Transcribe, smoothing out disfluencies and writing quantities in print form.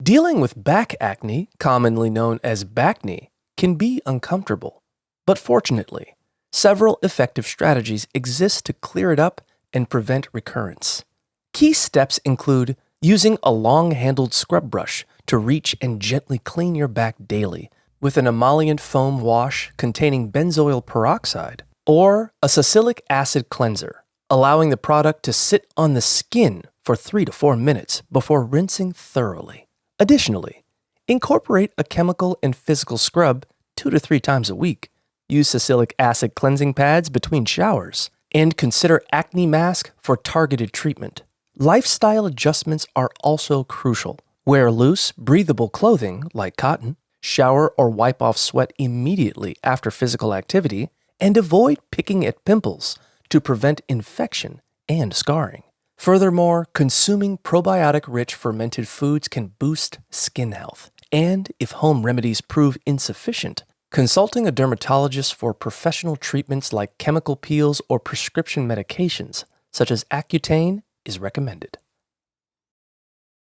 Dealing with back acne, commonly known as Bacne, can be uncomfortable. But fortunately, several effective strategies exist to clear it up and prevent recurrence. Key steps include using a long-handled scrub brush to reach and gently clean your back daily with an emollient foam wash containing benzoyl peroxide, or a salicylic acid cleanser, allowing the product to sit on the skin for 3 to 4 minutes before rinsing thoroughly. Additionally, incorporate a chemical and physical scrub 2 to 3 times a week. Use salicylic acid cleansing pads between showers, and consider acne mask for targeted treatment. Lifestyle adjustments are also crucial. Wear loose, breathable clothing like cotton, shower or wipe off sweat immediately after physical activity, and avoid picking at pimples to prevent infection and scarring. Furthermore, consuming probiotic-rich fermented foods can boost skin health. And if home remedies prove insufficient, consulting a dermatologist for professional treatments like chemical peels or prescription medications, such as Accutane, is recommended.